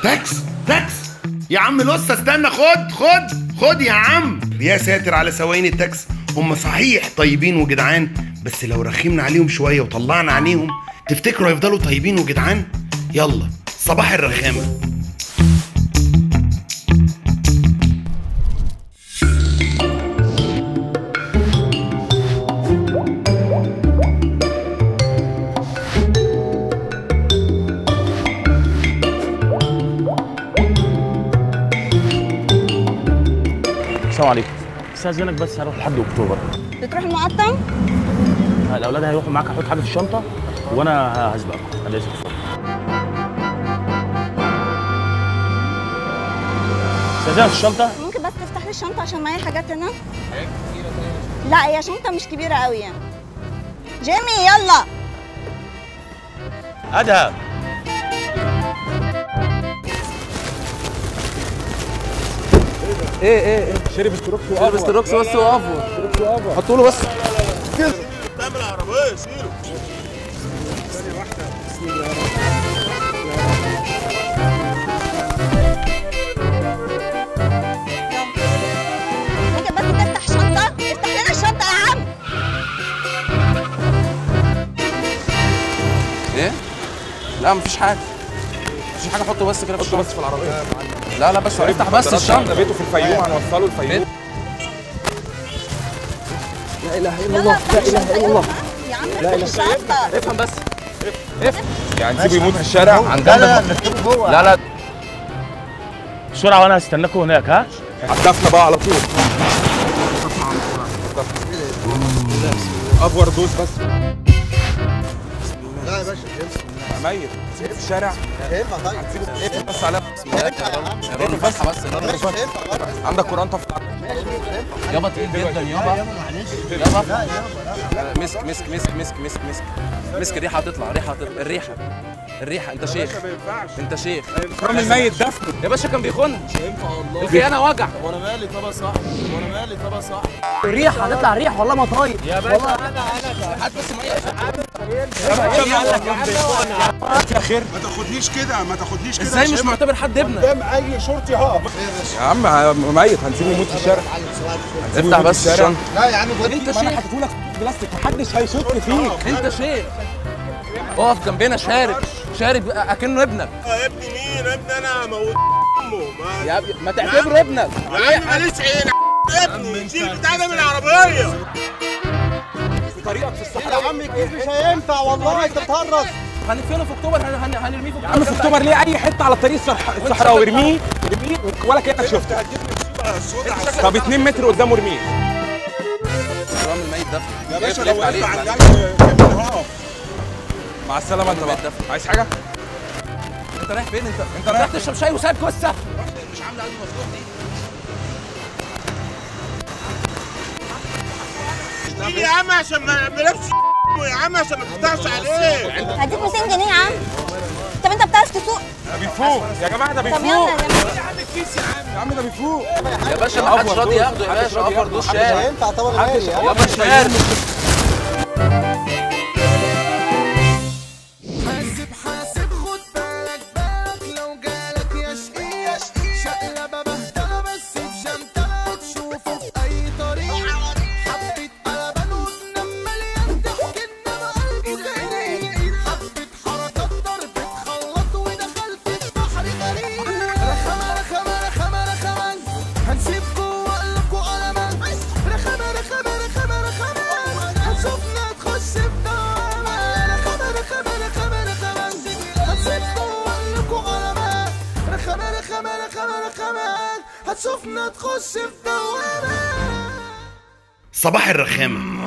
تاكس تاكس يا عم لسه استنى، خد يا عم. يا ساتر على سواقين التاكس، هم صحيح طيبين وجدعان، بس لو رخيمنا عليهم شويه وطلعنا عينيهم تفتكروا هيفضلوا طيبين وجدعان؟ يلا صباح الرخامه. السلام عليكم. استاذنك بس هروح لحد اكتوبر. بتروح المقطم؟ الاولاد هيروحوا معاك، هحط حاجه في الشنطه وانا هسبقك. انا اسف. استاذنك في الشنطه؟ ممكن بس تفتح لي الشنطه عشان معايا حاجات هنا؟ لا هي شنطه مش كبيره قوي يعني. جيمي يلا. ادهم. ايه شرب استروكس وافو. شرب استروكس بس وافو. حطوا له بس كده قدام العربيه. شيله ثانيه واحده. بسم الله ممكن بس تفتح شنطه؟ افتح لنا الشنطه يا عم. ايه؟ لا مفيش حاجه. مفيش حاجه، حطه بس كده. حطه بس في العربيه. لا بس افتح بس الشنطه. بيته في الفيوم، هنوصله الفيوم. لا اله الا الله، لا اله الا الله. يا عم لا اله الا الله. افهم بس. افهم يعني نسيبه يموت في الشارع عن جنبك؟ لا بسرعه وانا هستناكم هناك. ها هتدفنا بقى على طول. افور دوس بس. لا يا باشا ميت. سيبه في الشارع. ينفع طيب. هتسيبه بس على بس عندك قرآن طفل يابا تقيل جدا يابا. يابا مسك الريحه هتطلع. الريحه انت شيخ. كرم الميت دفن يا باشا. كان بيخن. مش هينفع والله. الخيانه وجع. وانا مالي طبعا صح. الريحه هتطلع ريح والله ما طايق يا باشا. انا حد بس يا خير. ما تاخدنيش كده. ازاي مش معتبر حد ابنك؟ قدام اي شرطي هقف يا عم. ميت هنسيبه يموت في الشارع. افتح بس الشنطه. لا يا عم انت شيخ. انا حطيتهولك بلاستيك، محدش هيشك فيك. انت شيخ. اقف جنبنا. شارب اكنه ابنك. ابني مين؟ ابني انا موت امه. يا ابني ما تعتبره ابنك يا عم. ماليش عين ابني. شيل بتاع ده من العربيه. في طريقك في الصحراء يا عم. مش هينفع والله. انت بتهرج. هندفنه في اكتوبر. هنرميه في عم. في اكتوبر ليه؟ اي حته على الطريق الصحراوي ارميه ولا كانك شفته. طب 2 متر قدامه ارميه. حرام الميت ده يا باشا. لو وقفت على الجنب هقف. مع السلامه. انت بقى عايز حاجه؟ انت رايح فين؟ انت رايح تشرب شاي وسايب كوسه؟ مش عامله قلب مفتوح دي يا عم عشان ما بنفسي يا عم، عشان ما تفتحش عليه. هديك 200 جنيه يا عم. طب انت بتعرف تسوق؟ بيفوق يا جماعه. ده بيفوق. طب يلا يا جماعه. يا عم الكيس يا عم. ده بيفوق يا باشا. ما حدش راضي ياخده يا باشا. افر دوس شارع. مش هينفع طبعا. يابا شارع. حاسب خد بالك لو جالك يا شقي شقلبه بهتمه بس بجنتها تشوفه في اي طريق. حبة قلبان وتنام مليان ضحك انما قلبه غريب. حبة حركات ضرب تخلط ودخلت في بحر غريب. رخمة هنسيب جوه قلبكوا قلمان. رخمة هنشوفنا تخش في دوامة. رخمة هنسيب جوه قلبكوا قلمان. رخمة هتشوفنا تخش في دوامة. صباح الرخامه.